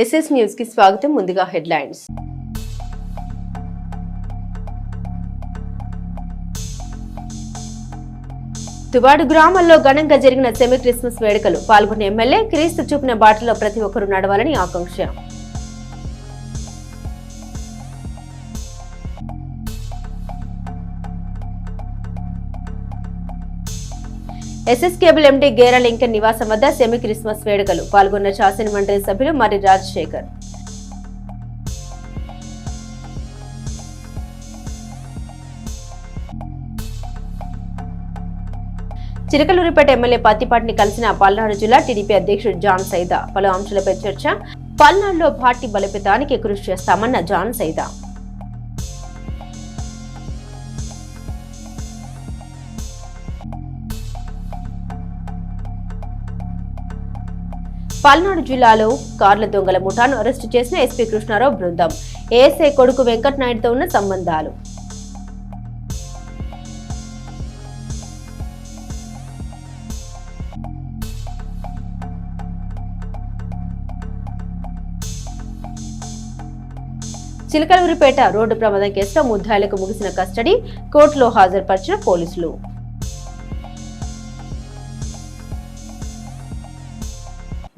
SS news కి స్వాగతం. ముందుగా హెడ్లైన్స్. తుబాడు గ్రామంలో ఘనంగా జరిగిన సెమీ క్రిస్మస్ వేడుకలు పాల్గొన్న ఎమ్మెల్యే క్రీస్తు చూపిన బాటలో ప్రతి ఒక్కరూ నడవాలని ఆకాంక్ష. SS cable MD Gera Lincoln నివాసం వద్ద సెమీ క్రిస్మస్ వేడుకలు పాల్గొన్న శాసన మండలి సభ్యులు మర్రి రాజశేఖర్. చిలకలూరిపేట ఎమ్మెల్యే పత్తిపాటిని కలిసిన పల్నాడు జిల్లా టీడీపీ అధ్యక్షుడు జాన్ సైదా. పలు అంశాలపై చర్చ. పల్నాడులో పార్టీ బలోపేతానికి కృషి చేస్తామన్న జాన్ సైదా. పల్నాడు జిల్లాలో కార్ల దొంగల ముఠాను అరెస్టు చేసిన ఎస్పీ కృష్ణారావు బృందం. ఏఎస్ఐ కొడుకు వెంకట్ నాయుడుతో ఉన్న సంబంధాలు. చిలకలూరిపేట రోడ్డు ప్రమాదం కేసులో ముద్దాయిలకు ముగిసిన కస్టడీ. కోర్టులో హాజరుపరిచిన పోలీసులు.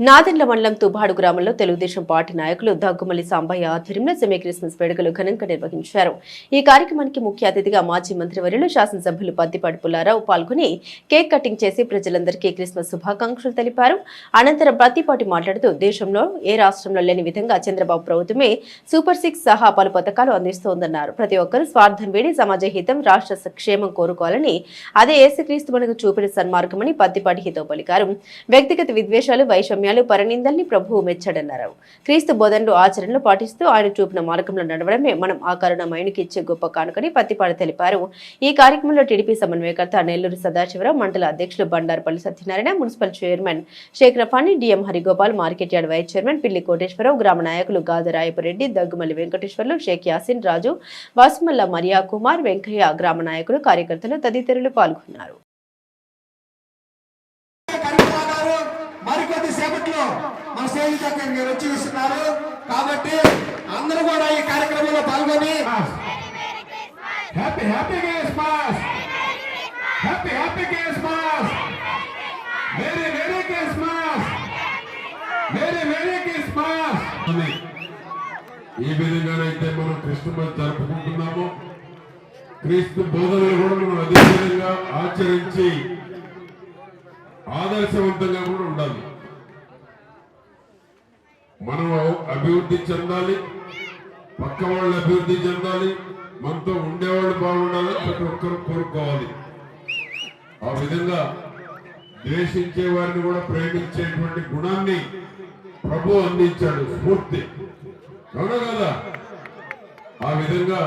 నాదెండ్ల మండలం తుబాడు గ్రామంలో తెలుగుదేశం పార్టీ నాయకులు దగ్గుమల్లి సాంబయ్య ఆధ్వర్యంలో సెమీ క్రిస్మస్ వేడుకలు ఘనంగా నిర్వహించారు. ఈ కార్యక్రమానికి ముఖ్య అతిథిగా మాజీ మంత్రివర్యులు శాసనసభ్యులు పత్తిపాటి పుల్లారావు పాల్గొని కేక్ కటింగ్ చేసి ప్రజలందరికీ క్రిస్మస్ శుభాకాంక్షలు తెలిపారు. అనంతరం పత్తిపాటి మాట్లాడుతూ దేశంలో ఏ రాష్ట్రంలో లేని విధంగా చంద్రబాబు ప్రభుత్వమే సూపర్ 6 సహా పలు పథకాలు అందిస్తోందన్నారు. ప్రతి ఒక్కరూ స్వార్థం వీడి సమాజ హితం, రాష్ట్ర క్షేమం కోరుకోవాలని, అదే యేసుక్రీస్తు మనకు చూపిన సన్మార్గమని పత్తిపాటి హితవు పలికారు. వ్యక్తిగత విద్వేషాలు, వైషమ్యాలు, పరనిందల్ని ప్రభువు మెచ్చడన్నారు. క్రీస్తు బోధనలు, ఆచరణలు పాటిస్తూ ఆయన చూపిన మార్గంలో నడవడమే మనం ఆ కరుణమయునికి ఇచ్చే గొప్ప కానుకని పత్తిపాటి తెలిపారు. ఈ కార్యక్రమంలో టీడీపీ సమన్వయకర్త నెల్లూరు సదాశివరావు, మండల అధ్యక్షులు Bandarupalli Satyanarayana, municipal chairman Sheikh Rafani, DM Harigopal, market yard vice chairman Pilli Koteswararao, గ్రామ నాయకులు గాదరాయపురెడ్డి, దగ్గుమల్లి వెంకటేశ్వర్లు, షేక్ యాసిన్, రాజు, వాసుమల్ల మరియా కుమార్, వెంకయ్య, గ్రామ నాయకులు, కార్యకర్తలు తదితరులు పాల్గొన్నారు. కాబట్టి అందరూ కూడా ఈ కార్యక్రమంలో పాల్గొని ఈ విధంగానైతే మనం క్రిస్మస్ జరుపుకుంటున్నాము. క్రీస్తు బోధనలు కూడా మనం అదే విధంగా ఆచరించి ఆదర్శవంతంగా కూడా ఉండాలి. మనం అభివృద్ధి చెందాలి, పక్క వాళ్ళు అభివృద్ధి చెందాలి, మనతో ఉండేవాళ్ళు బాగుండాలి, ప్రతి ఒక్కరు కోరుకోవాలి. ఆ విధంగా ద్వేషించే వారిని కూడా ప్రేమించేటువంటి గుణాన్ని ప్రభు అందించాడు, స్ఫూర్తి. అవునా కదా? ఆ విధంగా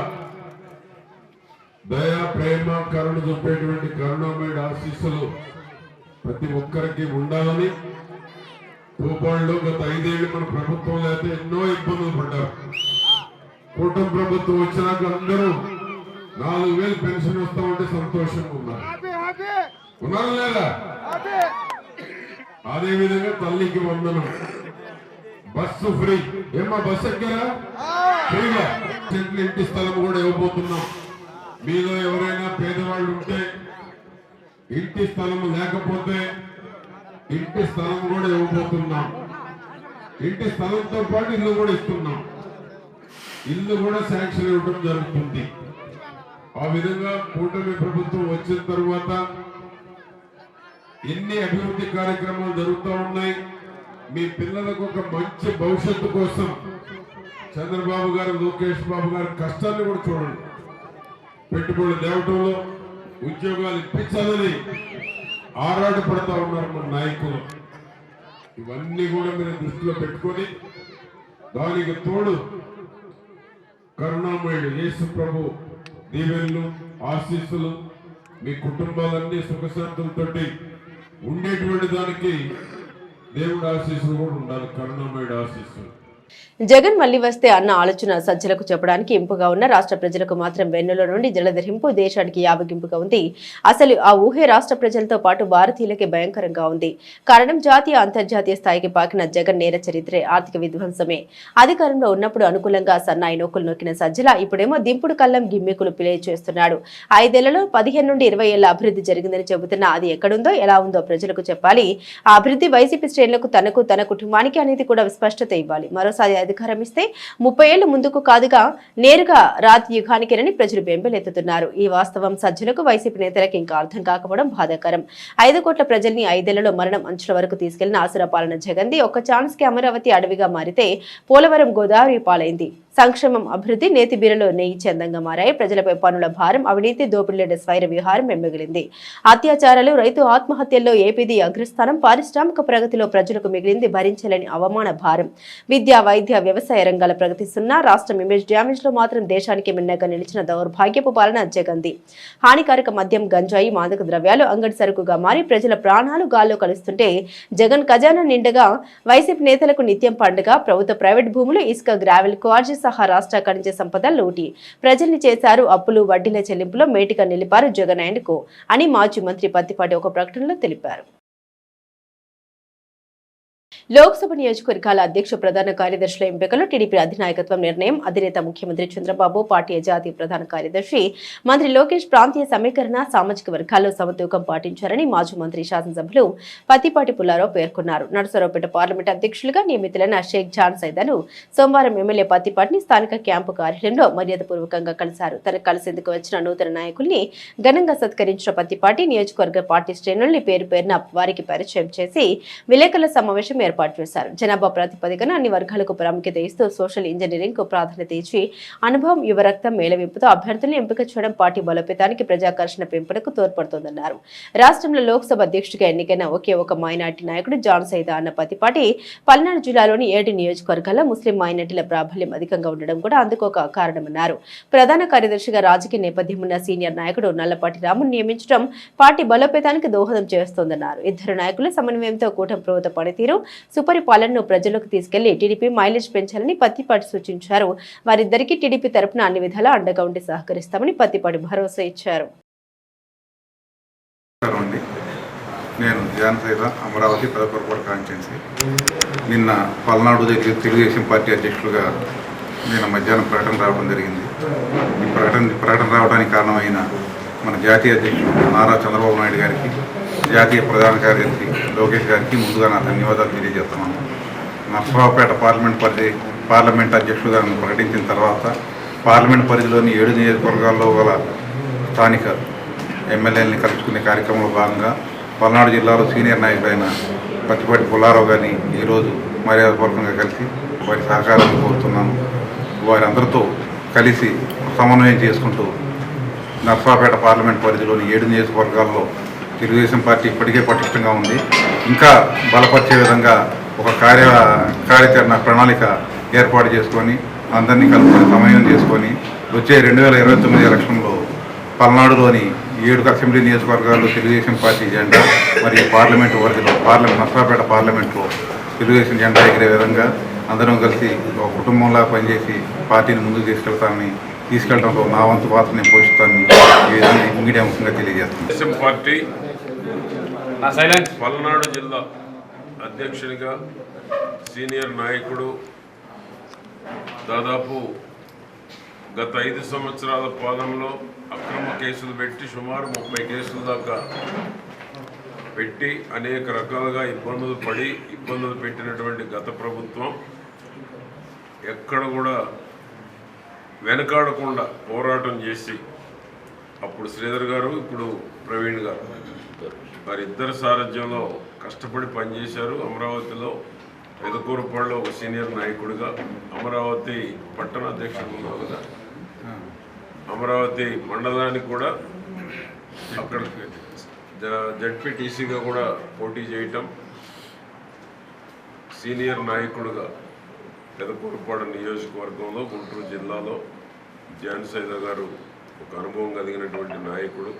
దయ, ప్రేమ, కరుణ చూపేటువంటి కరుణామయుడి ఆశీస్సులు ప్రతి ఒక్కరికి ఉండాలని. భూపాల్లో గత 5 ఏళ్ళు మన ప్రభుత్వం లేకపోతే ఎన్నో ఇబ్బందులు పడ్డారు. కూటమి ప్రభుత్వం వచ్చినాక అందరూ 4,000 పెన్షన్ వస్తామంటే సంతోషంగా ఉన్నారు లేదా? అదే విధంగా తల్లికి వందనం, బస్సు ఫ్రీ. ఏమా బస్సు ఎక్కరా? ఫ్రీగా ఇంటి స్థలం కూడా ఇవ్వబోతున్నాం. మీలో ఎవరైనా పేదవాళ్ళు ఉంటే, ఇంటి స్థలం లేకపోతే ఇంటి స్థలం కూడా ఇవ్వబోతున్నాం. ఇంటి స్థలంతో పాటు ఇల్లు కూడా ఇస్తున్నాం. ఇల్లు కూడా శాంక్షన్ ఇవ్వడం జరుగుతుంది. ఆ విధంగా కూటమి ప్రభుత్వం వచ్చిన తర్వాత ఎన్ని అభివృద్ధి కార్యక్రమాలు జరుగుతూ ఉన్నాయి. మీ పిల్లలకు ఒక మంచి భవిష్యత్తు కోసం చంద్రబాబు గారు, లోకేష్ బాబు గారి కష్టాన్ని కూడా చూడండి. పెట్టుబడులు తేవటంలో, ఉద్యోగాలు ఇప్పించాలని ఆరాటపడతా ఉన్నారు మన నాయకులు. ఇవన్నీ కూడా మీరు దృష్టిలో పెట్టుకొని, దానికి తోడు కరుణామయుడు యేసు ప్రభు దీవెనలు, ఆశీస్సులు మీ కుటుంబాలన్నీ సుఖశాంతులతో ఉండేటువంటి దానికి దేవుడి ఆశీస్సులు కూడా ఉండాలి. కరుణామయుడు ఆశీస్సులు జగన్ మళ్లీ వస్తే అన్న ఆలోచన సజ్జలకు చెప్పడానికి ఇంపుగా ఉన్న రాష్ట్ర ప్రజలకు మాత్రం వెన్నులో నుండి జలధరింపు దేశానికి యావగింపుగా ఉంది. అసలు ఆ ఊహే రాష్ట్ర ప్రజలతో పాటు భారతీయులకే భయంకరంగా ఉంది. కారణం జాతీయ అంతర్జాతీయ స్థాయికి పాకిన జగన్ నేర చరిత్రే ఆర్థిక విధ్వంసమే. అధికారంలో ఉన్నప్పుడు అనుకూలంగా సన్నాయి నోకులు నొక్కిన సజ్జల ఇప్పుడేమో దింపుడు కల్లం గిమ్మికులు ప్లే చేస్తున్నాడు. 5 ఏళ్లలో 15 నుండి 20 ఏళ్ల అభివృద్ధి జరిగిందని చెబుతున్నా అది ఎక్కడుందో ఎలా ఉందో ప్రజలకు చెప్పాలి. ఆ అభివృద్ధి వైసీపీ శ్రేణులకు తనకు తన కుటుంబానికి అనేది కూడా స్పష్టత ఇవ్వాలి. మరోసారి అధికారం ఇస్తే 30 ఏళ్లు ముందుకు కాదుగా నేరుగా రాతి యుగానికేనని ప్రజలు బెంబెలెత్తుతున్నారు. ఈ వాస్తవం సజ్జలకు వైసీపీ నేతలకు ఇంకా అర్థం కాకపోవడం బాధాకరం. 5 కోట్ల ప్రజల్ని 5 ఏళ్లలో మరణం అంచుల వరకు తీసుకెళ్లిన ఆసుర పాలన జగన్ది. ఒక్క ఛాన్స్ కి అమరావతి అడవిగా మారితే పోలవరం గోదావరి పాలైంది. సంక్షేమం అభివృద్ధి నేతి బీరలో నెయ్యి చందంగా మారాయి. ప్రజలపై పనుల భారం అవినీతి దోపిడీల స్వైర విహారం మిగిలింది. అత్యాచారాలు రైతు ఆత్మహత్యల్లో ఏపీది అగ్రస్థానం. పారిశ్రామిక ప్రగతిలో ప్రజలకు మిగిలింది భరించలేని అవమాన భారం. విద్యా వైద్య వ్యవసాయ రంగాల ప్రగతి సున్నా. రాష్ట్రం ఇమేజ్ డ్యామేజ్ లో మాత్రం దేశానికి మిన్నగా నిలిచిన దౌర్భాగ్యపు పాలన జగన్ది. హానికారక మద్యం గంజాయి మాదక ద్రవ్యాలు అంగడి సరుకుగా మారి ప్రజల ప్రాణాలు గాల్లో కలుస్తుంటే జగన్ ఖజానా నిండగా వైసీపీ నేతలకు నిత్యం పండుగ. ప్రభుత్వ ప్రైవేట్ భూములు ఇసుక గ్రావెల్ క్వార్జీ సహా రాష్ట్ర ఖనిజ సంపద లూటి. ప్రజల్ని చేశారు అప్పులు వడ్డీల చెల్లింపులో మేటిగా నిలిపారు జగన్ అండ్ కో అని మాజీ మంత్రి పత్తిపాటి ఒక ప్రకటనలో తెలిపారు. లోక్సభ నియోజకవర్గాల అధ్యక్ష ప్రధాన కార్యదర్శుల ఎంపికలో టీడీపీ అధినాయకత్వం నిర్ణయం. అధినేత ముఖ్యమంత్రి చంద్రబాబు, పార్టీ జాతీయ ప్రధాన కార్యదర్శి మంత్రి లోకేష్ ప్రాంతీయ సమీకరణ సామాజిక వర్గాల్లో సమతూకం పాటించారని మాజీ మంత్రి శాసనసభ్యులు పత్తిపాటి పుల్లారావు పేర్కొన్నారు. నరసరావుపేట పార్లమెంట్ అధ్యక్షులుగా నియమితులైన షేక్ జాన్ సైదాను సోమవారం ఎమ్మెల్యే పత్తిపాటిని స్థానిక క్యాంపు కార్యాలయంలో మర్యాదపూర్వకంగా కలిశారు. తనకు కలిసేందుకు వచ్చిన నూతన నాయకుల్ని ఘనంగా సత్కరించిన పత్తిపాటి నియోజకవర్గ పార్టీ శ్రేణుల్ని పేరు పేరున వారికి పరిచయం చేసి విలేకరుల సమావేశం ఏర్పాటు చేశారు. జనాభా ప్రాతిపదికన అన్ని వర్గాలకు ప్రాముఖ్యత ఇస్తూ సోషల్ ఇంజనీరింగ్ కు ప్రాధాన్యత ఇచ్చి అనుభవం యువరక్తం మేళవింపుతో అభ్యర్థులను ఎంపిక చేయడం పార్టీ బలోపేతానికి ప్రజాకర్షణ పెంపునకు తోడ్పడుతోందన్నారు. రాష్ట్రంలో లోక్సభ అధ్యక్షుడిగా ఎన్నికైన ఒకే ఒక మైనార్టీ నాయకుడు జాన్ సైదా అన్న పత్తిపాటి పల్నాడు జిల్లాలోని 7 నియోజకవర్గాల్లో ముస్లిం మైనార్టీల ప్రాబల్యం అధికంగా ఉండడం కూడా అందుకు ఒక కారణమన్నారు. ప్రధాన కార్యదర్శిగా రాజకీయ నేపథ్యం ఉన్న సీనియర్ నాయకుడు నల్లపాటి రామును నియమించడం పార్టీ బలోపేతానికి దోహదం చేస్తోందన్నారు. ఇద్దరు నాయకుల సమన్వయంతో కూటమి ప్రభుత్వ పనితీరు సుపరిపాలనను ప్రజలకు తీసుకెళ్లి టీడీపీ మైలేజ్ పెంచాలని పత్తిపాటి సూచించారు. వారిద్దరికీ టీడీపీ తరపున అన్ని విధాలా అండగా ఉండి సహకరిస్తామని పత్తిపాటి భరోసా ఇచ్చారు. నేను జాన్ సైదా అమరావతి పెదపరకోట కాన్స్టిట్యున్సీ. నిన్న పల్నాడు దగ్గర తెలుగుదేశం పార్టీ అధ్యక్షులుగా నేను మధ్యాహ్నం ప్రకటన రావడం జరిగింది. ఈ ప్రకటన రావడానికి కారణమైన మన జాతీయ అధ్యక్షుడు నారా చంద్రబాబు నాయుడు గారికి, జాతీయ ప్రధాన కార్యదర్శి లోకేష్ గారికి ముందుగా నా ధన్యవాదాలు తెలియజేస్తున్నాను. నర్సరావుపేట పార్లమెంట్ అధ్యక్షుడుగా నన్ను ప్రకటించిన తర్వాత పార్లమెంట్ పరిధిలోని 7 నియోజకవర్గాల్లో గల స్థానిక ఎమ్మెల్యేలని కలుసుకునే కార్యక్రమంలో భాగంగా పల్నాడు జిల్లాలో సీనియర్ నాయకుడైన పత్తిపాటి పుల్లారావు గారిని ఈరోజు మర్యాదపూర్వకంగా కలిసి వారి సహకారాన్ని కోరుతున్నాను. వారందరితో కలిసి సమన్వయం చేసుకుంటూ నర్సరావుపేట పార్లమెంట్ పరిధిలోని 7 నియోజకవర్గాల్లో తెలుగుదేశం పార్టీ ఇప్పటికే పటిష్టంగా ఉంది. ఇంకా బలపరిచే విధంగా ఒక కార్యాచరణ ప్రణాళిక ఏర్పాటు చేసుకొని అందరినీ కలుపుకొని సమన్వయం చేసుకొని వచ్చే 2029 ఎలక్షన్లో పల్నాడులోని 7 అసెంబ్లీ నియోజకవర్గాల్లో తెలుగుదేశం పార్టీ జెండా మరియు పార్లమెంటు పరిధిలో నర్సరావుపేట పార్లమెంట్లో తెలుగుదేశం జెండా ఎగిరే విధంగా అందరం కలిసి ఒక కుటుంబంలా పనిచేసి పార్టీని ముందుకు తీసుకెళ్లడంలో నా వంతు పాత్ర నేను పోషిస్తానని ఈ విధంగా ఇంగిడి అంశంగా తెలియజేస్తున్నాను. పార్టీ పల్నాడు జిల్లా అధ్యక్షునిగా సీనియర్ నాయకుడు దాదాపు గత 5 సంవత్సరాల పాలనలో అక్రమ కేసులు పెట్టి సుమారు 30 కేసుల దాకా పెట్టి అనేక రకాలుగా ఇబ్బందులు పెట్టినటువంటి గత ప్రభుత్వం ఎక్కడ కూడా వెనకాడకుండా పోరాటం చేసి అప్పుడు శ్రీధర్ గారు, ఇప్పుడు ప్రవీణ్ గారు వారిద్దరి సారథ్యంలో కష్టపడి పనిచేశారు. అమరావతిలో పెదకూరుపాడులో ఒక సీనియర్ నాయకుడిగా, అమరావతి పట్టణ అధ్యక్షుడుగా, అమరావతి మండలానికి కూడా అక్కడ జడ్పీటీసీగా కూడా పోటీ చేయటం, సీనియర్ నాయకుడిగా పెదకూరుపాడు నియోజకవర్గంలో గుంటూరు జిల్లాలో జాన్ సైదా గారు ఒక అనుభవం కలిగినటువంటి నాయకుడు.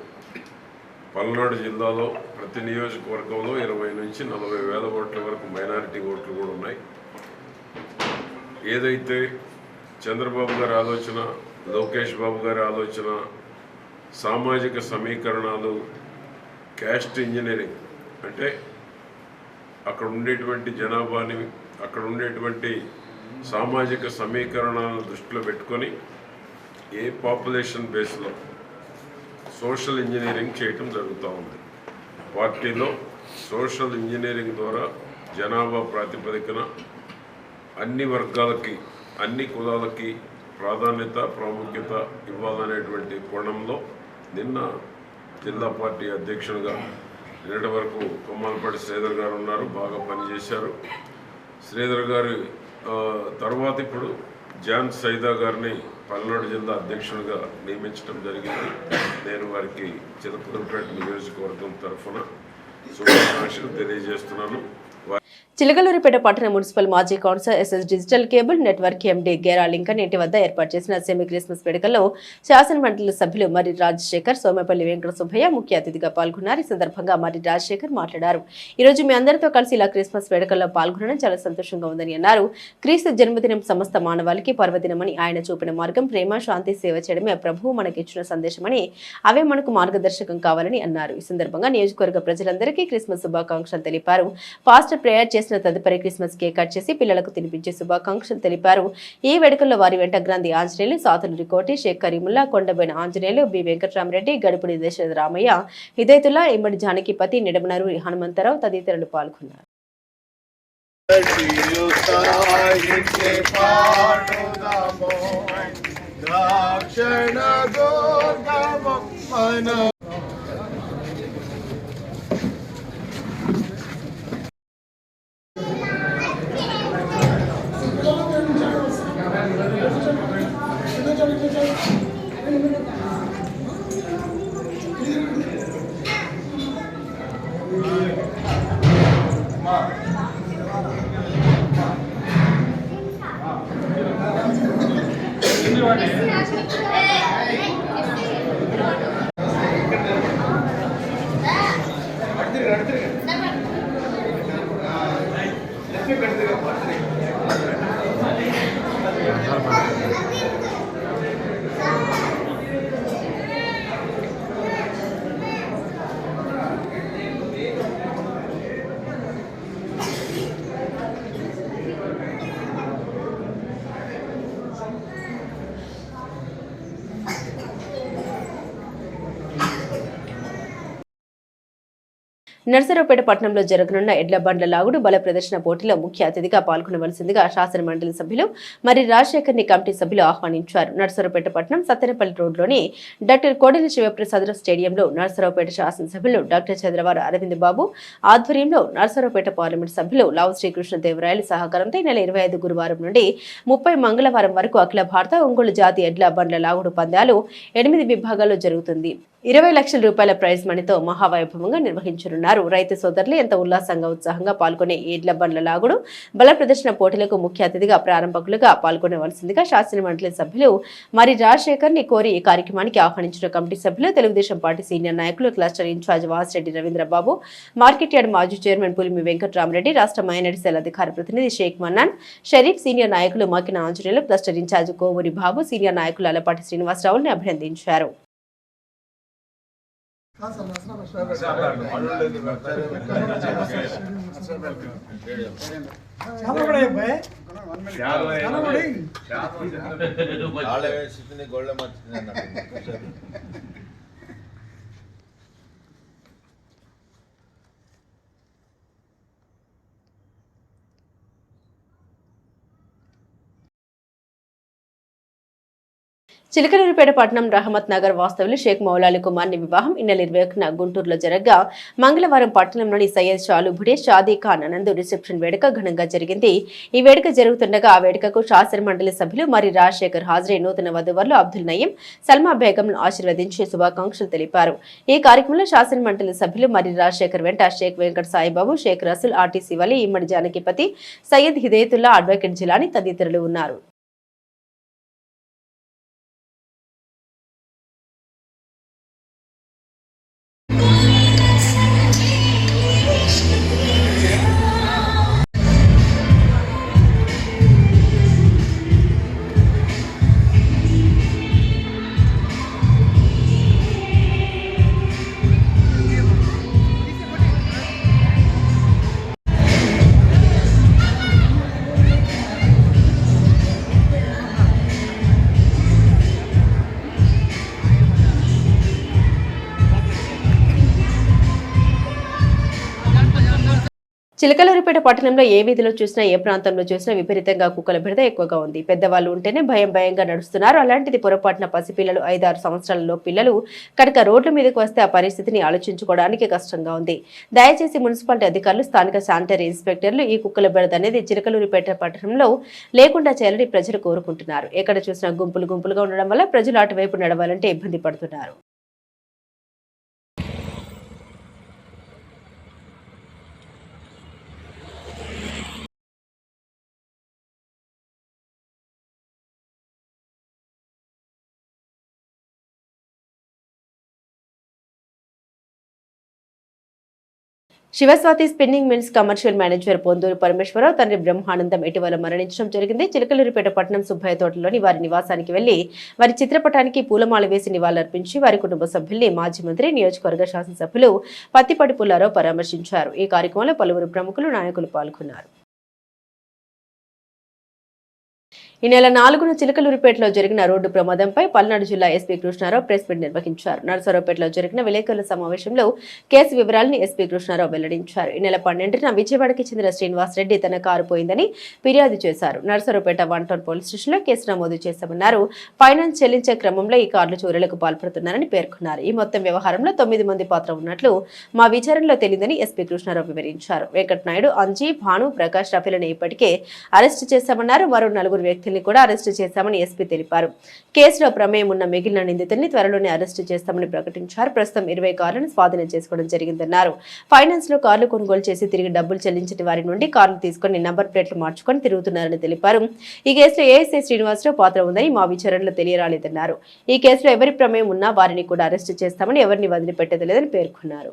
పల్నాడు జిల్లాలో ప్రతి నియోజకవర్గంలో 20 నుంచి 40 వేల ఓట్ల వరకు మైనారిటీ ఓట్లు కూడా ఉన్నాయి. ఏదైతే చంద్రబాబు గారి ఆలోచన, లోకేష్ బాబు గారి ఆలోచన, సామాజిక సమీకరణాలు, క్యాస్ట్ ఇంజనీరింగ్ అంటే అక్కడ ఉండేటువంటి జనాభాని, అక్కడ ఉండేటువంటి సామాజిక సమీకరణాలను దృష్టిలో పెట్టుకొని ఏ పాపులేషన్ బేస్లో సోషల్ ఇంజనీరింగ్ చేయటం జరుగుతూ ఉంది. పార్టీలో సోషల్ ఇంజనీరింగ్ ద్వారా జనాభా ప్రాతిపదికన అన్ని వర్గాలకి, అన్ని కులాలకి ప్రాధాన్యత, ప్రాముఖ్యత ఇవ్వాలనేటువంటి కోణంలో నిన్న జిల్లా పార్టీ అధ్యక్షునిగా నిన్నటి వరకు కొమ్మలపాటి శ్రీధర్ గారు ఉన్నారు, బాగా పనిచేశారు. శ్రీధర్ గారి తర్వాత ఇప్పుడు జాన్ సైదా గారిని పల్నాడు జిల్లా అధ్యక్షునిగా నియమించడం జరిగింది. నేను వారికి చిలకలూరిపేట నియోజకవర్గం తరఫున శుభాకాంక్షలు తెలియజేస్తున్నాను. చిలకలూరిపేట పట్టణ మున్సిపల్ మాజీ councillor SS digital cable network MD Gera Lincoln ఇంటి వద్ద ఏర్పాటు చేసిన సెమీ క్రిస్మస్ వేడుకల్లో శాసనమండలి సభ్యులు మర్రి రాజశేఖర్, సోమపల్లి వెంకట సుబ్బయ్య ముఖ్య అతిథిగా పాల్గొన్నారు. ఈ సందర్భంగా మర్రి రాజశేఖర్ మాట్లాడారు. ఈ రోజు మీ అందరితో కలిసి ఇలా క్రిస్మస్ వేడుకల్లో పాల్గొనడం చాలా సంతోషంగా ఉందని అన్నారు. క్రీస్తు జన్మదినం సమస్త మానవాళికి పర్వదినమని, ఆయన చూపిన మార్గం ప్రేమ, శాంతి, సేవ చేయడమే ప్రభువు మనకిచ్చిన సందేశమని, అవే మనకు మార్గదర్శకం కావాలని అన్నారు. ఈ సందర్భంగా నియోజకవర్గ ప్రజలందరికీ క్రిస్మస్ శుభాకాంక్షలు తెలిపారు. పాస్టర్ ప్రేయర్ చేసిన తదుపరి క్రిస్మస్ కేక్ కట్ చేసి పిల్లలకు తినిపించే శుభాకాంక్షలు తెలిపారు. ఈ వేడుకల్లో వారి వెంట గ్రంథి ఆంజనేయులు, సాతులూరి కోటి, షేక్ కరీముల్లా, కొండబోయిన ఆంజనేయులు, బి వెంకటరామరెడ్డి, గడుపుడి దశరథ రామయ్య, హిదయతుల్లా, ఇమ్మడి జానకిపతి, నిడమనరు హనుమంతరావు తదితరులు పాల్గొన్నారు. నర్సరావుపేట పట్టణంలో జరగనున్న ఎడ్ల బండ్ల లాగుడు బల ప్రదర్శన పోటీలో ముఖ్య అతిథిగా పాల్గొనవలసిందిగా శాసన మండలి సభ్యులు మరి రాజశేఖర్ ని కమిటీ సభ్యులు ఆహ్వానించారు. నర్సరావుపేట పట్టణం సత్తెనపల్లి రోడ్లోని డాక్టర్ కోడెల శివప్రసాద్ స్టేడియంలో నర్సరావుపేట శాసనసభ్యులు డాక్టర్ చంద్రవారు అరవింద్ బాబు ఆధ్వర్యంలో నర్సరావుపేట పార్లమెంట్ సభ్యులు లావు శ్రీకృష్ణదేవరాయలు సహకారంతో నెల 25 గురువారం నుండి 30 మంగళవారం వరకు అఖిల భారత ఒంగోలు జాతి ఎడ్ల బండ్ల లాగుడు పందాలు 8 విభాగాల్లో జరుగుతుంది. 20 లక్షల రూపాయల ప్రైజ్ మనీతో మహావైభవంగా నిర్వహించనున్నారు. రైతు సోదరులు ఎంత ఉల్లాసంగా ఉత్సాహంగా పాల్గొనే ఎడ్ల బండ్ల లాగుడు బల ప్రదర్శన పోటీలకు ముఖ్య అతిథిగా ప్రారంభకులుగా పాల్గొనవలసిందిగా శాసన మండలి సభ్యులు మరి రాజశేఖర్ ని కోరి ఈ కార్యక్రమానికి ఆహ్వానించిన కమిటీ సభ్యులు తెలుగుదేశం పార్టీ సీనియర్ నాయకులు cluster incharge Vasireddy Ravindrababu, market yard మాజీ చైర్మన్ పులిమి వెంకటరామరెడ్డి, రాష్ట్ర మైనారిటీ సెల్ అధికార ప్రతినిధి షేక్ మన్నాన్, షరీఫ్, సీనియర్ నాయకులు మాకిన ఆంజనేయులు, క్లస్టర్ ఇన్ఛార్జ్ కోవూరి బాబు, సీనియర్ నాయకులు అలపాటి శ్రీనివాసరావుని అభినందించారు. చిలకలూరిపేట పట్టణం రహమత్ నగర్ వాస్తవ్యులు షేక్ మౌలాలి కుమార్ని వివాహం ఈ నెల 21న గుంటూరులో జరగగా మంగళవారం పట్టణంలోని సయ్యద్ షాలు భుడే షాదీ ఖాన్ నందు రిసెప్షన్ వేడుక ఘనంగా జరిగింది. ఈ వేడుక జరుగుతుండగా ఆ వేడుకకు శాసన మండలి సభ్యులు మరి రాజశేఖర్ హాజరై నూతన వధువరులు అబ్దుల్ నయీం, సల్మా బేగంను ఆశీర్వదించి శుభాకాంక్షలు తెలిపారు. ఈ కార్యక్రమంలో శాసన మండలి సభ్యులు మరి రాజశేఖర్ వెంట షేక్ వెంకట సాయిబాబు, షేక్ రసూల్, ఆర్టీసీ వలి, ఇమ్మడి జానకిపతి, సయ్యద్ హిదయతుల్లా, అడ్వకేట్ జిలాని తదితరులు ఉన్నారు. చిలకలూరిపేట పట్టణంలో ఏ వీధిలో చూసినా ఏ ప్రాంతంలో చూసినా విపరీతంగా కుక్కల బెడద ఎక్కువగా ఉంది. పెద్దవాళ్ళు ఉంటేనే భయంగా నడుస్తున్నారు. అలాంటిది పొరపాటున పసిపిల్లలు 5-6 సంవత్సరాలలో పిల్లలు కనుక రోడ్ల మీదకు వస్తే ఆ పరిస్థితిని ఆలోచించుకోవడానికి కష్టంగా ఉంది. దయచేసి మున్సిపాలిటీ అధికారులు, స్థానిక శానిటరీ ఇన్స్పెక్టర్లు ఈ కుక్కల బెడద అనేది చిలకలూరిపేట పట్టణంలో లేకుండా చేయాలని ప్రజలు కోరుకుంటున్నారు. ఎక్కడ చూసినా గుంపులుగా ఉండడం వల్ల ప్రజలు అటువైపు నడవాలంటే ఇబ్బంది పడుతున్నారు. Sivaswathi spinning mills commercial manager Ponduru Parameswararao తండ్రి బ్రహ్మానందం ఇటీవల మరణించడం జరిగింది. చిలకలూరిపేట పట్టణం సుబ్బయ్య తోటలోని వారి నివాసానికి వెళ్లి వారి చిత్రపటానికి పూలమాల వేసి నివాళులర్పించి వారి కుటుంబ సభ్యుల్ని మాజీ మంత్రి, నియోజకవర్గ శాసనసభ్యులు పత్తిపాటి పుల్లారావు పరామర్శించారు. ఈ కార్యక్రమంలో పలువురు ప్రముఖులు, నాయకులు పాల్గొన్నారు. ఈ నెల 4న చిలకలూరిపేటలో జరిగిన రోడ్డు ప్రమాదంపై పల్నాడు జిల్లా ఎస్పీ కృష్ణారావు ప్రెస్ మీట్ నిర్వహించారు. నర్సరావుపేటలో జరిగిన విలేకరుల సమావేశంలో కేసు వివరాలను ఎస్పీ కృష్ణారావు వెల్లడించారు. ఈ నెల 12న విజయవాడకి చెందిన శ్రీనివాస్ రెడ్డి తన కారు పోయిందని ఫిర్యాదు చేశారు. నర్సరావుపేట 1 టౌన్ పోలీస్ స్టేషన్లో కేసు నమోదు చేశామన్నారు. ఫైనాన్స్ చెల్లించే క్రమంలో ఈ కార్లు చోరీలకు పాల్పడుతున్నారని పేర్కొన్నారు. ఈ మొత్తం వ్యవహారంలో 9 మంది పాత్ర ఉన్నట్లు మా విచారణలో తెలియదని ఎస్పీ కృష్ణారావు వివరించారు. వెంకటనాయుడు, అంజీ, భాను, ప్రకాష్, రఫీలను ఇప్పటికే అరెస్టు చేశామన్నారు. మరో 4 వ్యక్తులు కూడా అరెస్టు చేశామని ఎస్పీ తెలిపారు. కేసులో ప్రమేయం ఉన్న మిగిలిన నిందితుల్ని త్వరలోనే అరెస్టు చేస్తామని ప్రకటించారు. ప్రస్తుతం 20 కార్లను స్వాధీనం చేసుకోవడం జరిగిందన్నారు. ఫైనాన్స్ లో కార్లు కొనుగోలు చేసి తిరిగి డబ్బులు చెల్లించిన వారి నుండి కార్లు తీసుకుని నంబర్ ప్లేట్లు మార్చుకొని తిరుగుతున్నారని తెలిపారు. ఈ కేసులో ఏఎస్ఐ శ్రీనివాసరావు పాత్ర ఉందని మా విచారణలో తెలియరాలేదన్నారు. ఈ కేసులో ఎవరి ప్రమేయం ఉన్నా వారిని కూడా అరెస్టు చేస్తామని, ఎవరిని వదిలిపెట్టలేదని పేర్కొన్నారు.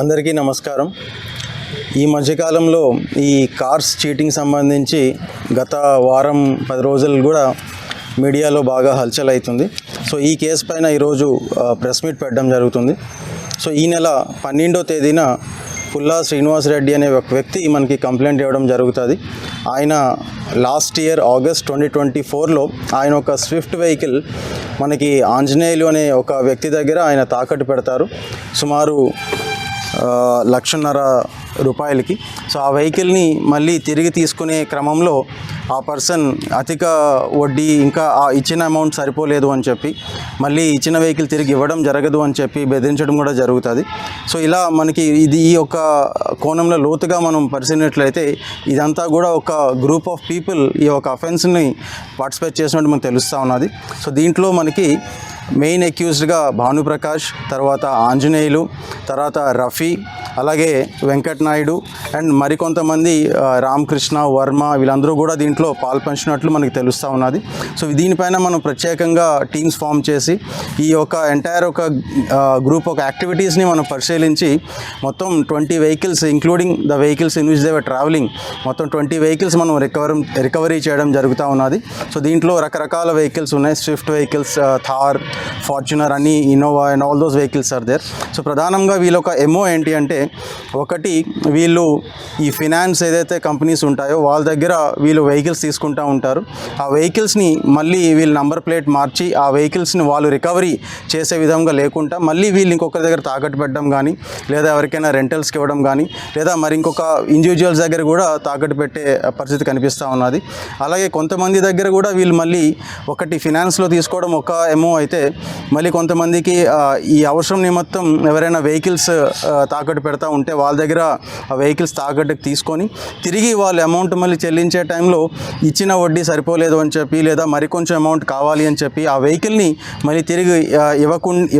అందరికీ నమస్కారం. ఈ మధ్యకాలంలో ఈ కార్స్ చీటింగ్ సంబంధించి గత వారం 10 రోజులు కూడా మీడియాలో బాగా హల్చల్ అవుతుంది. సో ఈ కేసు పైన ఈరోజు ప్రెస్ మీట్ పెట్టడం జరుగుతుంది. సో ఈ నెల 12వ తేదీన పుల్లా శ్రీనివాస్ రెడ్డి అనే ఒక వ్యక్తి మనకి కంప్లైంట్ ఇవ్వడం జరుగుతుంది. ఆయన లాస్ట్ ఇయర్ ఆగస్ట్ 2024లో ఆయన ఒక స్విఫ్ట్ వెహికల్ మనకి ఆంజనేయులు అనే ఒక వ్యక్తి దగ్గర ఆయన తాకట్టు పెడతారు సుమారు 1.5 లక్షల రూపాయలకి. సో ఆ వెహికల్ని మళ్ళీ తిరిగి తీసుకునే క్రమంలో ఆ పర్సన్ అధిక వడ్డీ ఇంకా ఆ ఇచ్చిన అమౌంట్ సరిపోలేదు అని చెప్పి మళ్ళీ ఇచ్చిన వెహికల్ తిరిగి ఇవ్వడం జరగదు అని చెప్పి బెదిరించడం కూడా జరుగుతుంది. సో ఇలా మనకి ఈ యొక్క కోణంలో లోతుగా మనం పరిశీలినట్లయితే ఇదంతా కూడా ఒక గ్రూప్ ఆఫ్ పీపుల్ ఈ యొక్క అఫెన్స్ని పార్టిసిపేట్ చేసినట్టు మనకు తెలుస్తూ ఉన్నది. సో దీంట్లో మనకి మెయిన్ అక్యూజ్డ్గా భానుప్రకాష్, తర్వాత ఆంజనేయులు, తర్వాత రఫీ, అలాగే వెంకటనాయుడు అండ్ మరికొంతమంది రామకృష్ణ, వర్మ వీళ్ళందరూ కూడా దీంట్లో పాల్పంచినట్లు మనకి తెలుస్తూ ఉన్నది. సో దీనిపైన మనం ప్రత్యేకంగా టీమ్స్ ఫామ్ చేసి ఈ యొక్క ఎంటైర్ ఒక గ్రూప్ ఒక యాక్టివిటీస్ని మనం పరిశీలించి మొత్తం 20 vehicles including the vehicles in which they were travelling మొత్తం 20 వెహికల్స్ మనం రికవరీ చేయడం జరుగుతూ ఉన్నది. సో దీంట్లో రకరకాల వెహికల్స్ ఉన్నాయి. స్విఫ్ట్ వెహికల్స్, థార్, ఫార్చునర్, అన్ని Innova and all those vehicles are there. So ప్రధానంగా వీళ్ళొక ఎంఓ ఏంటి అంటే, ఒకటి వీళ్ళు ఈ ఫినాన్స్ ఏదైతే కంపెనీస్ ఉంటాయో వాళ్ళ దగ్గర వీళ్ళు వెహికల్స్ తీసుకుంటూ ఉంటారు. ఆ వెహికల్స్ని మళ్ళీ వీళ్ళు నంబర్ ప్లేట్ మార్చి ఆ వెహికల్స్ని వాళ్ళు రికవరీ చేసే విధంగా లేకుండా మళ్ళీ వీళ్ళు ఇంకొకరి దగ్గర తాకట్టు పెట్టడం కానీ, లేదా ఎవరికైనా రెంటల్స్కి ఇవ్వడం కానీ, లేదా మరి ఇంకొక ఇండివిజువల్స్ దగ్గర కూడా తాకట్టు పెట్టే పరిస్థితి కనిపిస్తూ ఉన్నది. అలాగే కొంతమంది దగ్గర కూడా వీళ్ళు మళ్ళీ ఒకటి ఫినాన్స్లో తీసుకోవడం ఒక ఎంఓ అయితే, మళ్ళీ కొంతమందికి ఈ అవసరం నిమిత్తం ఎవరైనా వెహికల్స్ తాకట్టు పెడతా ఉంటే వాళ్ళ దగ్గర ఆ వెహికల్స్ తాకట్టుకు తీసుకొని తిరిగి వాళ్ళు అమౌంట్ మళ్ళీ చెల్లించే టైంలో ఇచ్చిన వడ్డీ సరిపోలేదు అని చెప్పి లేదా మరికొంచెం అమౌంట్ కావాలి అని చెప్పి ఆ వెహికల్ని మళ్ళీ తిరిగి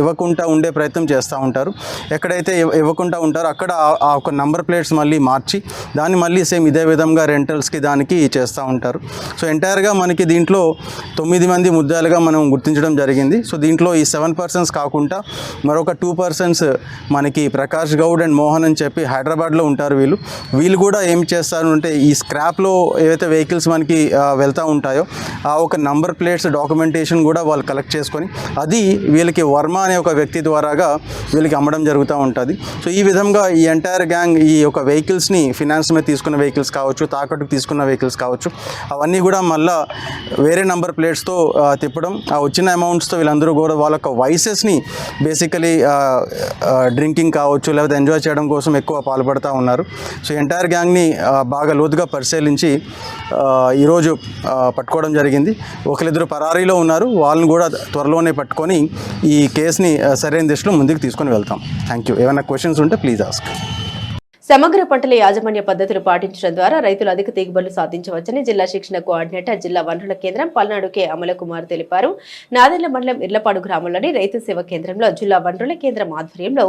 ఇవ్వకుండా ఉండే ప్రయత్నం చేస్తూ ఉంటారు. ఎక్కడైతే ఇవ్వకుండా ఉంటారో అక్కడ ఆ ఒక నంబర్ ప్లేట్స్ మళ్ళీ మార్చి దాన్ని మళ్ళీ సేమ్ ఇదే విధంగా రెంటల్స్కి దానికి చేస్తూ ఉంటారు. సో ఎంటైర్గా మనకి దీంట్లో 9 మంది ముద్దాలుగా మనం గుర్తించడం జరిగింది. సో దీంట్లో ఈ 7 persons కాకుండా మరొక 2 persons మనకి ప్రకాష్ గౌడ్ అండ్ మోహన్ అని చెప్పి హైదరాబాద్లో ఉంటారు. వీళ్ళు కూడా ఏం చేస్తారు అంటే ఈ స్క్రాప్లో ఏవైతే వెహికల్స్ మనకి వెళ్తూ ఉంటాయో ఆ ఒక నంబర్ ప్లేట్స్ డాక్యుమెంటేషన్ కూడా వాళ్ళు కలెక్ట్ చేసుకొని అది వీళ్ళకి వర్మ అనే ఒక వ్యక్తి ద్వారాగా వీళ్ళకి అమ్మడం జరుగుతూ ఉంటుంది. సో ఈ విధంగా ఈ ఎంటైర్ గ్యాంగ్ ఈ యొక్క వెహికల్స్ని ఫినాన్స్ మీద తీసుకున్న వెహికల్స్ కావచ్చు, తాకట్టుకు తీసుకున్న వెహికల్స్ కావచ్చు, అవన్నీ కూడా మళ్ళీ వేరే నంబర్ ప్లేట్స్తో తిప్పడం, ఆ వచ్చిన అమౌంట్స్తో వీళ్ళందరూ కూడా వాళ్ళ యొక్క వైసెస్ని బేసికలీ డ్రింకింగ్ కావచ్చు లేకపోతే ఎంజాయ్ చేయడం కోసం ఎక్కువ పాల్పడుతూ ఉన్నారు. సో ఎంటైర్ గ్యాంగ్ని బాగా లోతుగా పరిశీలించి ఈరోజు పట్టుకోవడం జరిగింది. ఒకరిద్దరు పరారీలో ఉన్నారు, వాళ్ళని కూడా త్వరలోనే పట్టుకొని ఈ కేసుని సరైన దిశలో ముందుకు తీసుకొని వెళ్తాం. Thank you. ఏమైనా క్వశ్చన్స్ ఉంటే ప్లీజ్ ఆస్క్. సమగ్ర పంటల యాజమాన్య పద్ధతులు పాటించడం ద్వారా రైతులు అధిక దిగుబడులు సాధించవచ్చని జిల్లా శిక్షణ కోఆర్డినేటర్ జిల్లా వనరుల కేంద్రం పల్నాడు కె అమలకుమార్ తెలిపారు. నాదెండ్ల మండలం ఇర్లపాడు గ్రామంలోని రైతు సేవా కేంద్రంలో జిల్లా వనరుల కేంద్రం ఆధ్వర్యంలో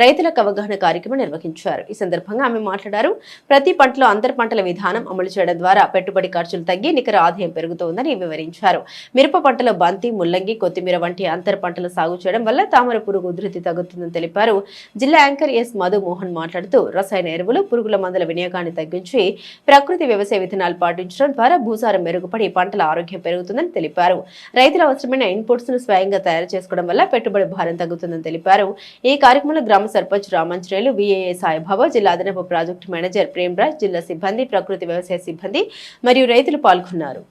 రైతులకు అవగాహన కార్యక్రమం నిర్వహించారు. ఈ సందర్భంగా ఆమె మాట్లాడారు. ప్రతి పంటలో అంతర్ పంటల విధానం అమలు చేయడం ద్వారా పెట్టుబడి ఖర్చులు తగ్గి నికర ఆదాయం పెరుగుతోందని వివరించారు. మిరప పంటలో బంతి, ముల్లంగి, కొత్తిమీర వంటి అంతర్ పంటలు సాగు చేయడం వల్ల తామర పురుగు ఉధృతి తగ్గుతుందని తెలిపారు. జిల్లా యాంకర్ ఎస్ మధు మోహన్ మాట్లాడుతూ రసాయన ఎరువులు, పురుగుల మందుల వినియోగాన్ని తగ్గించి ప్రకృతి వ్యవసాయ విధానాలు పాటించడం ద్వారా భూసారం మెరుగుపడి పంటల ఆరోగ్యం పెరుగుతుందని తెలిపారు. రైతుల అవసరమైన ఇన్పుట్స్ ను స్వయంగా తయారు చేసుకోవడం వల్ల పెట్టుబడి భారం తగ్గుతుందని తెలిపారు. ఈ కార్యక్రమంలో గ్రామ సర్పంచ్ రామంజనేయులు, విఏఏ సాయిబాబా, జిల్లా అదనపు ప్రాజెక్టు మేనేజర్ ప్రేమ్రాజ్, జిల్లా సిబ్బంది, ప్రకృతి వ్యవసాయ సిబ్బంది మరియు రైతులు పాల్గొన్నారు.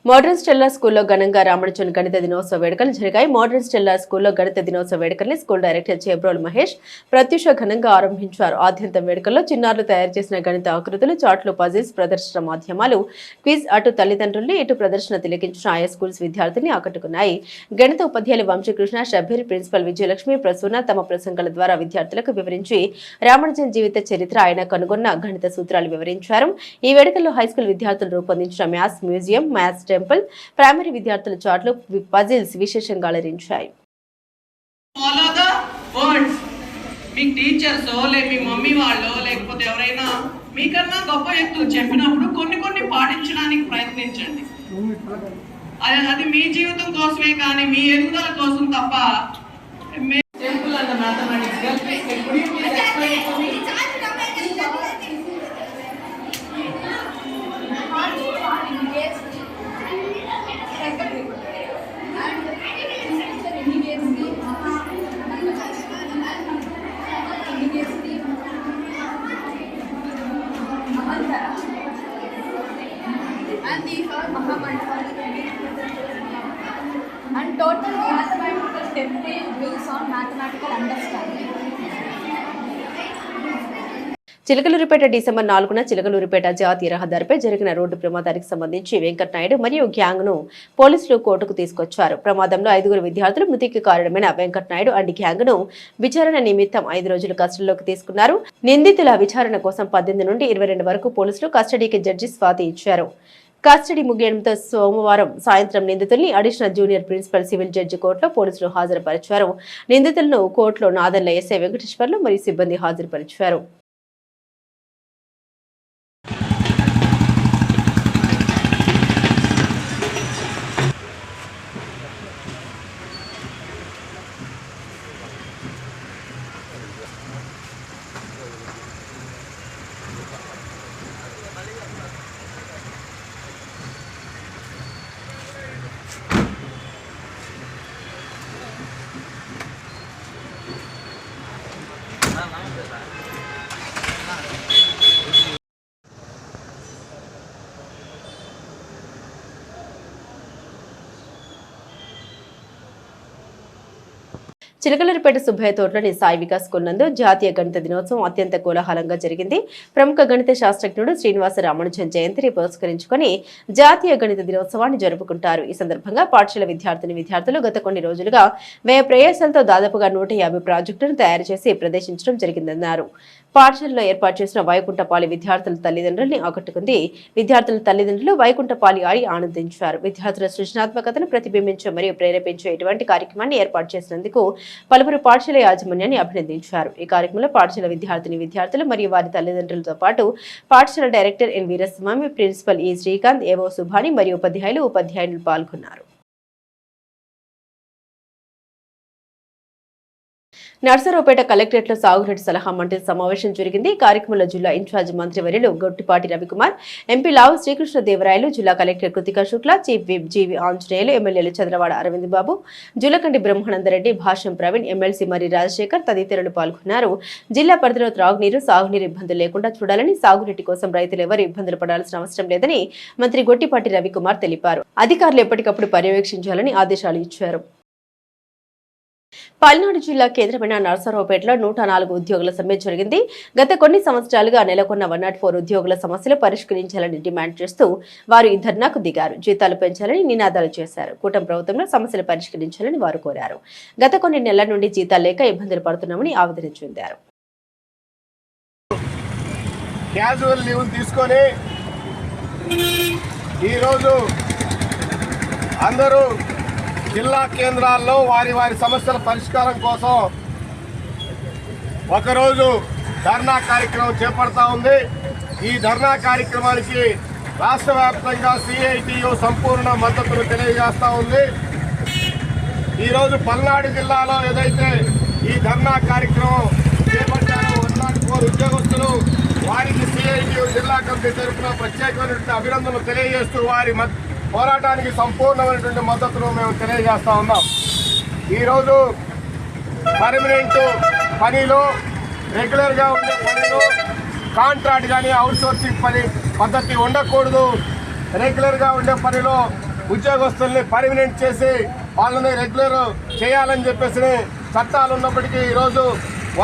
మోడర్న్ స్టెల్లా స్కూల్లో ఘనంగా రామణచన్ గణిత దినోత్సవ వేడుకలు జరిగాయి. మోడర్న్ స్టెల్లా స్కూల్లో గణిత దినోత్సవ వేడుకల్ని స్కూల్ డైరెక్టర్ చేబ్రోల్ మహేష్ ప్రత్యూష ఘనంగా ఆరంభించారు. ఆద్యంతం వేడుకల్లో చిన్నారులు తయారు చేసిన గణిత ఆకృతులు, చార్ట్లు, పజిల్స్, ప్రదర్శన మాధ్యమాలు, క్విజ్ అటు తల్లిదండ్రుల్ని ఇటు ప్రదర్శన తిలకించిన ఆయా స్కూల్స్ విద్యార్థుల్ని ఆకట్టుకున్నాయి. గణిత ఉపాధ్యాయులు వంశీకృష్ణ, షబ్బీర్, ప్రిన్సిపల్ విజయలక్ష్మి, ప్రసూన తమ ప్రసంగాల ద్వారా విద్యార్థులకు వివరించి రామణచన్ జీవిత చరిత్ర, ఆయన కనుగొన్న గణిత సూత్రాలు వివరించారు. ఈ వేడుకల్లో హైస్కూల్ విద్యార్థులు రూపొందించిన maths museum, maths temple, primary విద్యార్థుల చార్ట్లు, పజిల్స్ విశేషంగా అలరించాయి. మీ టీచర్స్ మీ మమ్మీ వాళ్ళు లేకపోతే ఎవరైనా మీకన్నా గొప్ప వ్యక్తులు చెప్పినప్పుడు కొన్ని పాటించడానికి ప్రయత్నించండి. అది మీ జీవితం కోసమే కానీ మీ ఎదుగుదల కోసం తప్ప. Temple and mathematics and total mathematical template based on mathematical understanding. Chilakaluripet December 4న చిలకలూరిపేట జాతీయ రహదారిపై జరిగిన రోడ్డు ప్రమాదానికి సంబంధించి వెంకటనాయుడు మరియు గ్యాంగ్ ను పోలీసులు కోర్టుకు తీసుకొచ్చారు. ప్రమాదంలో 5 విద్యార్థులు మృతికి కారణమైన వెంకటనాయుడు అండ్ గ్యాంగ్ ను విచారణ నిమిత్తం 5 రోజులు కస్టడీలోకి తీసుకున్నారు. నిందితుల విచారణ కోసం 18 నుండి 22 వరకు పోలీసులు కస్టడీకి జడ్జి స్వాతి ఇచ్చారు. కస్టడీ ముగియడంతో సోమవారం సాయంత్రం నిందితుల్ని additional junior principal civil judge కోర్టులో పోలీసులు హాజరుపరిచారు. నిందితులను కోర్టులో నాదెండ్ల ఎస్ఐ వెంకటేశ్వర్లు మరియు సిబ్బంది హాజరుపరిచారు. చిలకలూరిపేట సుబ్బయ్య తోటలోని సాయి వికాస్ స్కూల్ నందు జాతీయ గణిత దినోత్సవం అత్యంత కోలాహలంగా జరిగింది. ప్రముఖ గణిత శాస్త్రజ్ఞుడు శ్రీనివాస రామానుజన్ జయంతిని పురస్కరించుకొని జాతీయ గణిత దినోత్సవాన్ని జరుపుకుంటారు. ఈ సందర్భంగా పాఠశాల విద్యార్థులు గత కొన్ని రోజులుగా వ్యయ ప్రయాసాలతో దాదాపుగా 150 ప్రాజెక్టులను తయారు చేసి ప్రదర్శించడం జరిగిందన్నారు. పాఠశాలలో ఏర్పాటు చేసిన వైకుంఠపాలి విద్యార్థుల తల్లిదండ్రుల్ని ఆకట్టుకుంది. విద్యార్థుల తల్లిదండ్రులు వైకుంఠపాలి ఆడి ఆనందించారు. విద్యార్థుల సృజనాత్మకతను ప్రతిబింబించే మరియు ప్రేరేపించే ఇటువంటి కార్యక్రమాన్ని ఏర్పాటు చేసినందుకు పలువురు పాఠశాల యాజమాన్యాన్ని అభినందించారు. ఈ కార్యక్రమంలో పాఠశాల విద్యార్థులు మరియు వారి తల్లిదండ్రులతో పాటు పాఠశాల డైరెక్టర్ ఎన్ వీరస్వామి, ప్రిన్సిపల్ ఈ శ్రీకాంత్, ఏవో సుభాని మరియు ఉపాధ్యాయులు పాల్గొన్నారు. నర్సరావుపేట కలెక్టరేట్ లో సాగునీటి సలహా మండలి సమావేశం జరిగింది. ఈ కార్యక్రమంలో జిల్లా ఇన్ఛార్జ్ మంత్రి వర్యులు గొట్టిపాటి రవికుమార్, ఎంపీ లావు శ్రీకృష్ణదేవరాయలు, జిల్లా collector Krithika Shukla, chief whip GV Anjaneyulu, ఎమ్మెల్యేలు చంద్రవాడ అరవింద్ బాబు, జులకండి బ్రహ్మానందరెడ్డి, భాష్యం ప్రవీణ్, ఎమ్మెల్సీ మరి రాజశేఖర్ తదితరులు పాల్గొన్నారు. జిల్లా పరిధిలో త్రాగునీరు, సాగునీరు ఇబ్బందులు లేకుండా చూడాలని, సాగునీటి కోసం రైతులు ఎవరు ఇబ్బందులు పడాల్సిన అవసరం లేదని మంత్రి గొట్టిపాటి రవికుమార్ తెలిపారు. అధికారులు ఎప్పటికప్పుడు పర్యవేక్షించాలని ఆదేశాలు ఇచ్చారు. పల్నాడు జిల్లా కేంద్రమైన నర్సరావుపేటలో 104 ఉద్యోగుల సమ్మె జరిగింది. గత కొన్ని సంవత్సరాలుగా నెలకొన్న 104 ఉద్యోగుల సమస్యలు పరిష్కరించాలని డిమాండ్ చేస్తూ వారు ఈ ధర్నాకు దిగారు. జీతాలు పెంచాలని నినాదాలు చేశారు. కూటమి ప్రభుత్వంలో సమస్యలు పరిష్కరించాలని వారు కోరారు. గత కొన్ని నెలల నుండి జీతాలు లేక ఇబ్బందులు పడుతున్నామని ఆవేదన చెందారు. క్యాజువల్ లీవ్ తీసుకొని ఈరోజు అందరూ జిల్లా కేంద్రాల్లో వారి సమస్యల పరిష్కారం కోసం ఒకరోజు ధర్నా కార్యక్రమం చేపడతా ఉంది. ఈ ధర్నా కార్యక్రమానికి రాష్ట్ర వ్యాప్తంగా సిఐటియు సంపూర్ణ మద్దతును తెలియజేస్తూ ఉంది. ఈరోజు పల్నాడు జిల్లాలో ఏదైతే ఈ ధర్నా కార్యక్రమం చేపట్టారో 104 ఉద్యోగస్తులు, వారికి సిఐటియు జిల్లా కమిటీ తరఫున ప్రత్యేకమైనటువంటి అభినందనలు తెలియజేస్తూ వారి పోరాటానికి సంపూర్ణమైనటువంటి మద్దతును మేము తెలియజేస్తా ఉన్నాం. ఈరోజు పర్మనెంట్ పనిలో, రెగ్యులర్గా ఉండే పనిలో కాంట్రాక్ట్ కానీ అవుట్సోర్సింగ్ పని పద్ధతి ఉండకూడదు. రెగ్యులర్గా ఉండే పనిలో ఉద్యోగస్తుల్ని పర్మనెంట్ చేసి వాళ్ళని రెగ్యులర్ చేయాలని చెప్పేసి చట్టాలు ఉన్నప్పటికీ ఈరోజు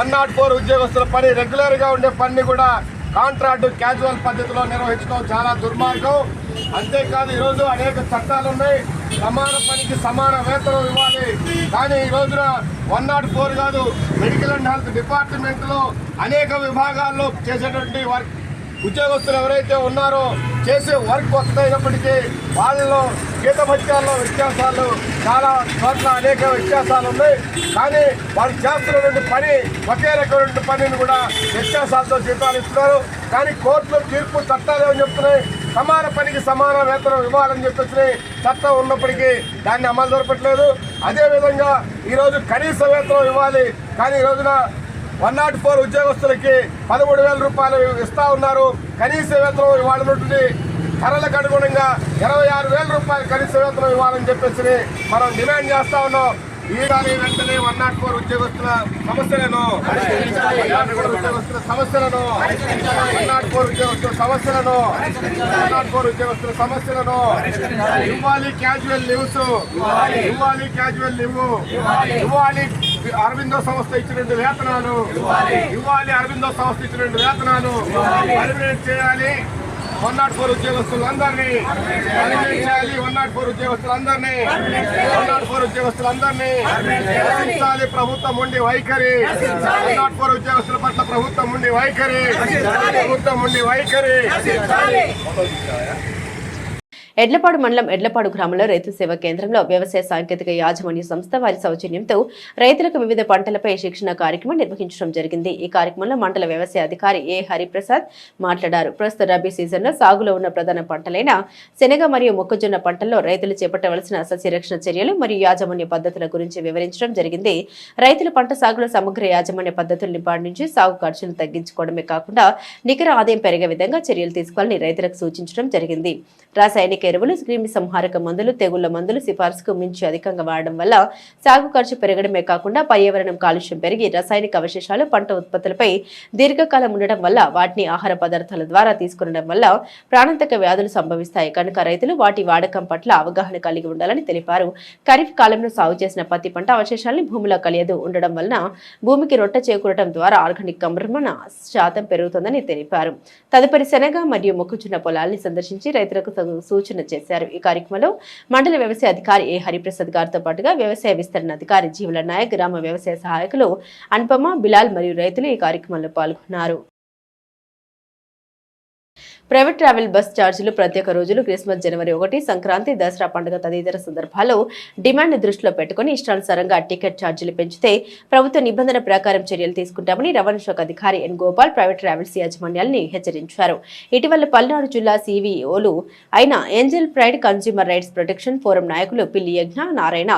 104 ఉద్యోగస్తుల పని, రెగ్యులర్గా ఉండే పని కూడా కాంట్రాక్ట్ క్యాజువల్ పద్ధతిలో నిర్వహించడం చాలా దుర్మార్గం. అంతేకాదు ఈరోజు అనేక చట్టాలు ఉన్నాయి. సమాన పనికి సమాన వేతనం ఇవ్వాలి. కానీ ఈ రోజున 104 కాదు, మెడికల్ అండ్ హెల్త్ డిపార్ట్మెంట్లో అనేక విభాగాల్లో చేసేటువంటి వర్క్ ఉద్యోగస్తులు ఎవరైతే ఉన్నారో చేసే వర్క్ వస్తైనప్పటికీ వాళ్ళలో జీతభత్యాల్లో వ్యత్యాసాలు చాలా చోట్ల అనేక వ్యత్యాసాలు ఉన్నాయి. కానీ వాళ్ళు చేస్తున్నటువంటి పని ఒకే రకమైనటువంటి పనిని కూడా వ్యత్యాసాలతో జీతాలు ఇస్తున్నారు. కానీ కోర్టులో తీర్పు చట్టాలు ఏమని చెప్తున్నాయి, సమాన పనికి సమాన వేతనం ఇవ్వాలని చెప్పేసి చట్టం ఉన్నప్పటికీ దాన్ని అమలు జరపట్లేదు. అదేవిధంగా ఈరోజు కనీస వేతనం ఇవ్వాలి. కానీ ఈ రోజున 104 ఉద్యోగస్తులకి 13,000 రూపాయలు ఇస్తా ఉన్నారు. కనీస వేతనం ఇవ్వాలన్నటువంటి ధరలకు అనుగుణంగా 26,000 రూపాయలు కనీస వేతనం ఇవ్వాలని చెప్పేసి మనం డిమాండ్ చేస్తా ఉన్నాం. ఈనాడు వెంటనే 104 ఉద్యోగస్తుల సమస్యలను 104 ఉద్యోగస్తుల సమస్యలను ఇవ్వాలి. క్యాజువల్ లీవ్స్ ఇవ్వాలి. అరవిందో సంస్థ ఇచ్చినటువంటి వేతనాలు ఇవ్వాలి. అరవిందో సంస్థ ఇచ్చినటువంటి వేతనాలు పర్మనెంట్ చేయాలి. 104 ఉద్యోగస్తులందరినీ పర్మనెంట్ చేయాలి. 104 ఉద్యోగస్తులందరినీ రక్షించాలి. ప్రభుత్వం ఉండి వైఖరి 104 ఉద్యోగస్తుల పట్ల ప్రభుత్వం ఉండి వైఖరి. ఎడ్లపాడు మండలం ఎడ్లపాడు గ్రామంలో రైతు సేవా కేంద్రంలో వ్యవసాయ సాంకేతిక యాజమాన్య సంస్థ వారి సౌజన్యంతో రైతులకు వివిధ పంటలపై శిక్షణ కార్యక్రమం నిర్వహించడం జరిగింది. ఈ కార్యక్రమంలో మండల వ్యవసాయ అధికారి ఏ హరిప్రసాద్ మాట్లాడారు. ప్రస్తుత రబీ సీజన్లో సాగులో ఉన్న ప్రధాన పంటలైన శనగ మరియు మొక్కజొన్న పంటల్లో రైతులు చేపట్టవలసిన సస్యరక్షణ చర్యలు మరియు యాజమాన్య పద్ధతుల గురించి వివరించడం జరిగింది. రైతులు పంట సాగులో సమగ్ర యాజమాన్య పద్ధతుల్ని పాటించి సాగు ఖర్చులు తగ్గించుకోవడమే కాకుండా నికర ఆదాయం పెరిగే విధంగా చర్యలు తీసుకోవాలని రైతులకు సూచించడం జరిగింది. రాసాయనిక రసాయనిక ఎరువులు, క్రిమి సంహారక మందులు, తెగుళ్ల మందులు సిఫార్సుకు మించి అధికంగా వాడడం వల్ల సాగు ఖర్చు పెరగడమే కాకుండా పర్యావరణం కాలుష్యం పెరిగి రసాయనిక అవశేషాలు పంట ఉత్పత్తులపై దీర్ఘకాలం ఉండడం వల్ల వాటిని ఆహార పదార్థాల ద్వారా తీసుకునడం వల్ల ప్రాణాంతక వ్యాధులు సంభవిస్తాయి కనుక రైతులు వాటి వాడకం పట్ల అవగాహన కలిగి ఉండాలని తెలిపారు. ఖరీఫ్ కాలంలో సాగు చేసిన పత్తి పంట అవశేషాలను భూమిలో కలియదు ఉండడం వలన భూమికి రొట్ట చేకూరడం ద్వారా ఆర్గానిక్ కర్బన శాతం పెరుగుతుందని తెలిపారు. తదుపరి శనగ మరియు మొక్కజొన్న పొలాల్ని సందర్శించి రైతులకు సూచన చేశారు. ఈ కార్యక్రమంలో మండల వ్యవసాయ అధికారి ఏ హరిప్రసాద్ గారితో పాటుగా వ్యవసాయ విస్తరణ అధికారి జీవుల నాయక్, గ్రామ వ్యవసాయ సహాయకులు అనుపమ, బిలాల్ మరియు రైతులు ఈ కార్యక్రమంలో పాల్గొన్నారు. ప్రైవేట్ ట్రావెల్ బస్ ఛార్జీలు ప్రత్యేక రోజులు, క్రిస్మస్, జనవరి 1, సంక్రాంతి, దసరా పండుగ తదితర సందర్భాల్లో డిమాండ్ దృష్టిలో పెట్టుకుని ఇష్టానుసారంగా టికెట్ ఛార్జీలు పెంచితే ప్రభుత్వ నిబంధన ప్రకారం చర్యలు తీసుకుంటామని రవాణా శాఖ అధికారి ఎన్ గోపాల్ ప్రైవేట్ ట్రావెల్స్ యాజమాన్యాన్ని హెచ్చరించారు. ఇటీవల పల్నాడు జిల్లా సివిఓలు అయిన Angel pride consumer rights protection forum నాయకులు పిల్లి యజ్ఞ నారాయణ,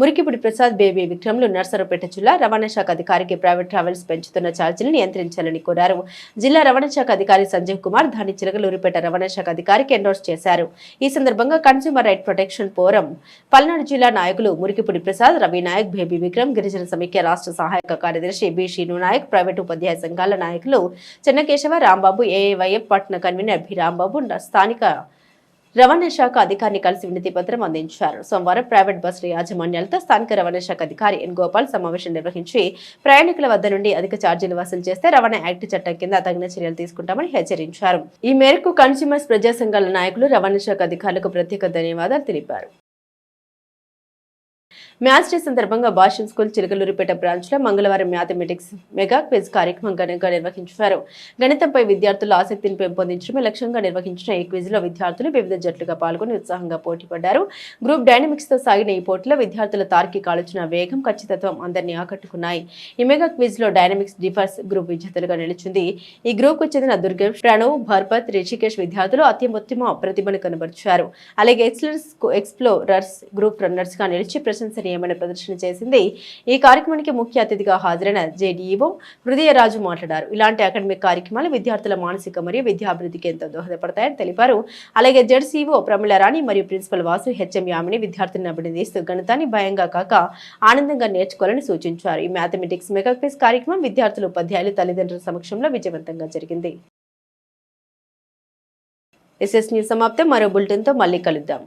మురికిపుడి ప్రసాద్, బేబీ విక్రమ్లు నర్సరావుపేట జిల్లా రవాణా శాఖ అధికారికి ప్రైవేట్ ట్రావెల్స్ పెంచుతున్న ఛార్జీలను నియంత్రించాలని కోరారు. జిల్లా రవాణా శాఖ అధికారి సంజీవ్ కుమార్ దాని చిలకలూరిపేట రవాణా శాఖ అధికారికి ఎండోర్స్ చేశారు. ఈ సందర్భంగా consumer right protection forum Palnadu జిల్లా నాయకులు మురికిపుడి ప్రసాద్, రవి నాయక్, బేబీ విక్రమ్, గిరిజన సమైక్య రాష్ట్ర సహాయక కార్యదర్శి బి శ్రీను నాయక్, ప్రైవేటు ఉపాధ్యాయ సంఘాల నాయకులు చెన్నకేశవ, రాంబాబు, ఏఐవైఎఫ్ పట్టణ కన్వీనర్ బి రాంబాబు స్థానిక రవాణా శాఖ అధికారిని కలిసి వినతి పత్రం అందించారు. సోమవారం ప్రైవేట్ బస్సుల యాజమాన్యాలతో స్థానిక రవాణా శాఖ అధికారి ఎన్ గోపాల్ సమావేశం నిర్వహించి ప్రయాణికుల వద్ద నుండి అధిక ఛార్జీలు వసూలు చేస్తే రవాణా యాక్ట్ చట్టం కింద తగిన చర్యలు తీసుకుంటామని హెచ్చరించారు. ఈ మేరకు కన్స్యూమర్స్ ప్రజా సంఘాల నాయకులు రవాణా శాఖ అధికారులకు ప్రత్యేక ధన్యవాదాలు తెలిపారు. మ్యాథ్స్ డే సందర్భంగా భాషన్ స్కూల్ చిలకలూరిపేట బ్రాంచ్ లో మంగళవారం మ్యాథమెటిక్స్ మెగా క్విజ్ కార్యక్రమం ఘనంగా నిర్వహించారు. గణితంపై విద్యార్థుల ఆసక్తిని పెంపొందించడమే లక్ష్యంగా నిర్వహించిన ఈ క్విజ్ లో విద్యార్థులు వివిధ జట్లుగా పాల్గొని ఉత్సాహంగా పోటీ పడ్డారు. గ్రూప్ డైనమిక్స్ తో సాగిన ఈ పోటీలో విద్యార్థుల తార్కిక ఆలోచన, వేగం, ఖచ్చితత్వం అందరినీ ఆకట్టుకున్నాయి. ఈ మెగా క్విజ్ లో డైనమిక్స్ డిఫర్స్ గ్రూప్ విజేతలుగా నిలిచింది. ఈ గ్రూప్ కు చెందిన దుర్గేష్, ప్రణవ్, భర్పత్, రిషికేష్ విద్యార్థులు అత్యుత్తమ ప్రతిభను కనబరిచారు. అలాగే ఎక్స్ప్లోరర్స్ గ్రూప్ రన్నర్స్ గా నిలిచి ప్రశంసనీయమైన ప్రదర్శన చేసింది. ఈ కార్యక్రమానికి ముఖ్య అతిథిగా హాజరైన జేడీఈఓ హృదయరాజు మాట్లాడారు. ఇలాంటి అకాడమిక్ కార్యక్రమాలు విద్యార్థుల మానసిక మరియు విద్యాభివృద్ధికి ఎంతో దోహదపడతాయని తెలిపారు. అలాగే జెడ్సీఓ ప్రమిళరాణి మరియు ప్రిన్సిపల్ వాసు హెచ్ఎం యామిని విద్యార్థులను అభినందిస్తూ గణితాన్ని భయంగా కాక ఆనందంగా నేర్చుకోవాలని సూచించారు. ఈ మ్యాథమెటిక్స్ మెగా క్విజ్ కార్యక్రమం విద్యార్థులు, ఉపాధ్యాయులు, తల్లిదండ్రుల సమక్షంలో విజయవంతంగా జరిగింది. ఎస్ఎస్ న్యూస్ సమాప్తం. మరో బులెటిన్తో మళ్ళీ కలుద్దాం.